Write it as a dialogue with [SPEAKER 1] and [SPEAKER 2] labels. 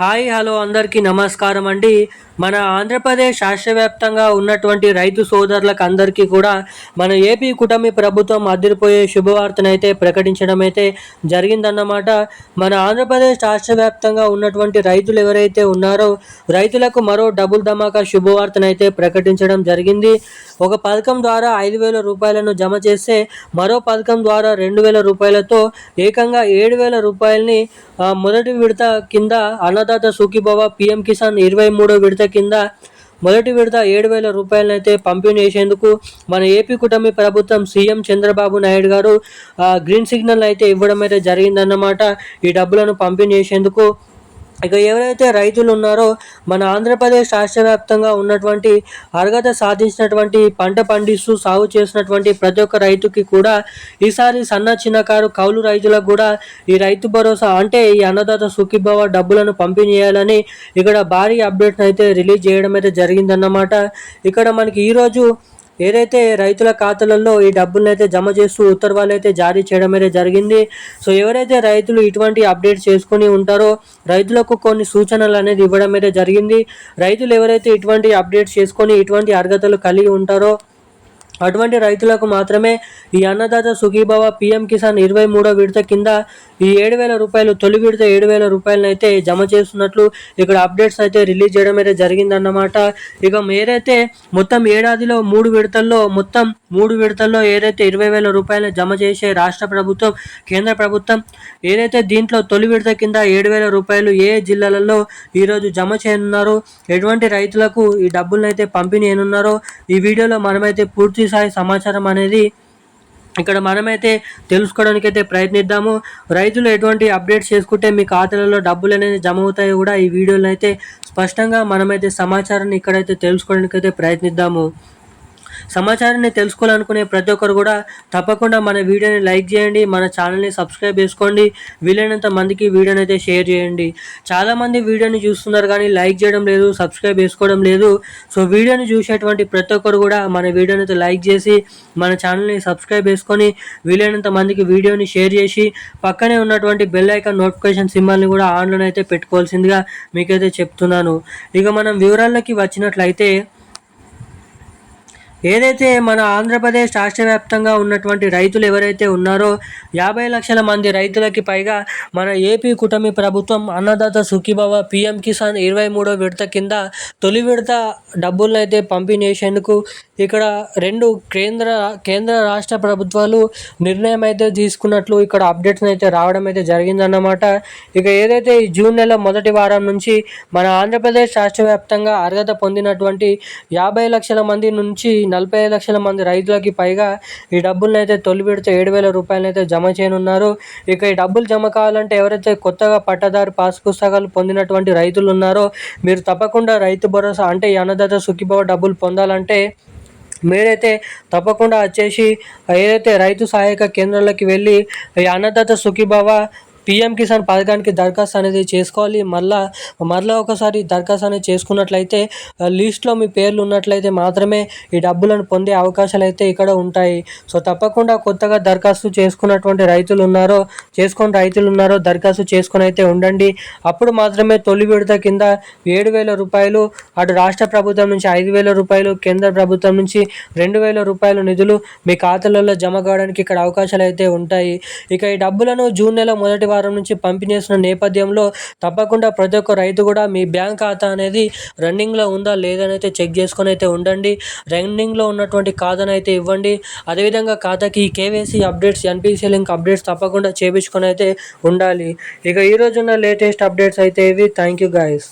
[SPEAKER 1] Hi hello అందరికీ నమస్కారం అండి. మన ఆంధ్రప్రదేశ్ రాష్ట్ర వ్యాప్తంగా ఉన్నటువంటి రైతు సోదరులకు అందరికీ కూడా మన ఏపీ కూటమి ప్రభుత్వం అదిరిపోయే శుభవార్తనైతే ప్రకటించడం అయితే జరిగిందన్నమాట. మన ఆంధ్రప్రదేశ్ రాష్ట్ర వ్యాప్తంగా ఉన్నటువంటి రైతులు ఎవరైతే ఉన్నారో రైతులకు మరో డబుల్ ధమాకా శుభవార్తనైతే ప్రకటించడం జరిగింది. ఒక పథకం ద్వారా 5,000 రూపాయలను జమ చేస్తే మరో పథకం ద్వారా 2,000 రూపాయలతో ఏకంగా 7,000 రూపాయలని మొదటి విడత కింద అన్నదాత సుఖీభవ పీఎం కిసాన్ 23వ విడత కింద మొదటి విడత 7,000 రూపాయలనైతే పంపిణీ చేసేందుకు మన ఏపీ కూటమి ప్రభుత్వం సీఎం చంద్రబాబు నాయుడు గారు గ్రీన్ సిగ్నల్ అయితే ఇవ్వడం అయితే జరిగిందన్నమాట. ఈ డబ్బులను పంపిణీ చేసేందుకు ఇక ఎవరైతే రైతులు ఉన్నారో మన ఆంధ్రప్రదేశ్ రాష్ట్ర వ్యాప్తంగా ఉన్నటువంటి అర్హత సాధించినటువంటి పంట పండిస్తూ సాగు చేసినటువంటి ప్రతి ఒక్క రైతుకి కూడా ఈసారి సన్న చిన్నకారు కౌలు రైతులకు కూడా ఈ రైతు భరోసా అంటే ఈ అన్నదాత సుఖీభవ డబ్బులను పంపిణీ చేయాలని ఇక్కడ భారీ అప్డేట్స్ అయితే రిలీజ్ చేయడం అయితే జరిగిందన్నమాట. ఇక్కడ మనకి ఈరోజు ఏదైతే రైతుల ఖాతాలలో ఈ డబ్బులను అయితే జమ చేస్తూ ఉత్తర్వులు అయితే జారీ చేయడం అయితే జరిగింది. సో ఎవరైతే రైతులు ఇటువంటి అప్డేట్ చేసుకుని ఉంటారో రైతులకు కొన్ని సూచనలు అనేది ఇవ్వడం అయితే జరిగింది. రైతులు ఎవరైతే ఇటువంటి అప్డేట్స్ చేసుకొని ఇటువంటి అర్హతలు కలిగి ఉంటారో అటువంటి రైతులకు మాత్రమే ఈ అన్నదాత సుఖీభవ పీఎం కిసాన్ 23వ విడత కింద ఈ 7,000 రూపాయలు తొలి విడత 7,000 రూపాయలను అయితే జమ చేస్తున్నట్లు ఇక్కడ అప్డేట్స్ అయితే రిలీజ్ చేయడం అయితే జరిగిందన్నమాట. ఇక మీరైతే మొత్తం ఏడాదిలో 3 విడతల్లో ఏదైతే 20,000 రూపాయలు జమ చేసే రాష్ట్ర ప్రభుత్వం కేంద్ర ప్రభుత్వం ఏదైతే దీంట్లో తొలి విడత కింద 7,000 రూపాయలు ఏ జిల్లాలలో ఈరోజు జమ చేయనున్నారో ఎటువంటి రైతులకు ఈ డబ్బులను అయితే పంపిణీ చేయనున్నారో ఈ వీడియోలో మనమైతే పూర్తి స్థాయి సమాచారం అనేది ఇక్కడ మనమైతే తెలుసుకోవడానికి అయితే ప్రయత్నిద్దాము. రైతులు ఎటువంటి అప్డేట్స్ చేసుకుంటే మీ ఖాతాలలో డబ్బులు అనేది జమ అవుతాయో కూడా ఈ వీడియోలో అయితే స్పష్టంగా మనమైతే సమాచారాన్ని ఇక్కడైతే తెలుసుకోవడానికి అయితే ప్రయత్నిద్దాము. సమాచారాన్ని తెలుసుకోవాలనుకునే ప్రతి ఒక్కరు కూడా తప్పకుండా మన వీడియోని లైక్ చేయండి, మన ఛానల్ని సబ్స్క్రైబ్ చేసుకోండి, వీలైనంత మందికి వీడియోని అయితే షేర్ చేయండి. చాలామంది వీడియోని చూస్తున్నారు కానీ లైక్ చేయడం లేదు, సబ్స్క్రైబ్ చేసుకోవడం లేదు. సో వీడియోని చూసేటువంటి ప్రతి ఒక్కరు కూడా మన వీడియోని అయితే లైక్ చేసి మన ఛానల్ని సబ్స్క్రైబ్ చేసుకొని వీలైనంత మందికి వీడియోని షేర్ చేసి పక్కనే ఉన్నటువంటి బెల్ ఐకాన్ నోటిఫికేషన్ సింబల్ని కూడా ఆన్లో అయితే పెట్టుకోవాల్సిందిగా మీకైతే చెప్తున్నాను. ఇక మనం వివరాల్లోకి వచ్చినట్లయితే ఏదైతే మన ఆంధ్రప్రదేశ్ రాష్ట్ర వ్యాప్తంగా ఉన్నటువంటి రైతులు ఎవరైతే ఉన్నారో 50 లక్షల మంది రైతులకి పైగా మన ఏపీ కూటమి ప్రభుత్వం అన్నదాత సుఖీభవ పీఎం కిసాన్ 23వ విడత కింద తొలి విడత డబ్బులను అయితే పంపిణీ చేసేందుకు ఇక్కడ రెండు కేంద్ర రాష్ట్ర ప్రభుత్వాలు నిర్ణయం అయితే తీసుకున్నట్లు ఇక్కడ అప్డేట్స్ అయితే రావడం అయితే జరిగిందన్నమాట. ఇక ఏదైతే ఈ జూన్ నెల మొదటి వారం నుంచి మన ఆంధ్రప్రదేశ్ రాష్ట్ర వ్యాప్తంగా అర్హత పొందినటువంటి 50 లక్షల మంది నుంచి 45 లక్షల మంది రైతులకి పైగా ఈ డబ్బులను అయితే తొలి విడత 7,000 రూపాయలను అయితే జమ చేయనున్నారు. ఇక ఈ డబ్బులు జమ కావాలంటే ఎవరైతే కొత్తగా పట్టదారు పాస్ పుస్తకాలు పొందినటువంటి రైతులు ఉన్నారో మీరు తప్పకుండా రైతు భరోసా అంటే ఈ అన్నదాత సుఖీభవ డబ్బులు పొందాలంటే మీరైతే తప్పకుండా వచ్చేసి ఏదైతే రైతు సహాయక కేంద్రాలకి వెళ్ళి ఈ అన్నదాత సుఖీభవ పీఎం కిసాన్ పథకానికి దరఖాస్తు అనేది చేసుకోవాలి. మళ్ళీ ఒకసారి దరఖాస్తు అనేది చేసుకున్నట్లయితే లిస్ట్లో మీ పేర్లు ఉన్నట్లయితే మాత్రమే ఈ డబ్బులను పొందే అవకాశాలు అయితే ఇక్కడ ఉంటాయి. సో తప్పకుండా కొత్తగా దరఖాస్తు చేసుకుని రైతులు ఉన్నారో దరఖాస్తు చేసుకుని అయితే ఉండండి. అప్పుడు మాత్రమే తొలి విడత కింద 7,000 రూపాయలు అటు రాష్ట్ర ప్రభుత్వం నుంచి 5,000 రూపాయలు కేంద్ర ప్రభుత్వం నుంచి 2,000 రూపాయలు నిధులు మీ ఖాతాలలో జమ కావడానికి ఇక్కడ అవకాశాలు అయితే ఉంటాయి. ఇక ఈ డబ్బులను జూన్ నెల మొదటి వారం నుంచి పంపిణీ చేసిన నేపథ్యంలో తప్పకుండా ప్రతి ఒక్క రైతు కూడా మీ బ్యాంక్ ఖాతా అనేది రన్నింగ్లో ఉందా లేదని అయితే చెక్ చేసుకొని అయితే ఉండండి. రన్నింగ్లో ఉన్నటువంటి ఖాతాను అయితే ఇవ్వండి. అదేవిధంగా ఖాతాకి KYC updates NPC link updates తప్పకుండా చేయించుకొని అయితే ఉండాలి. ఇక ఈరోజున్న లేటెస్ట్ అప్డేట్స్ అయితే ఇవి. Thank you guys.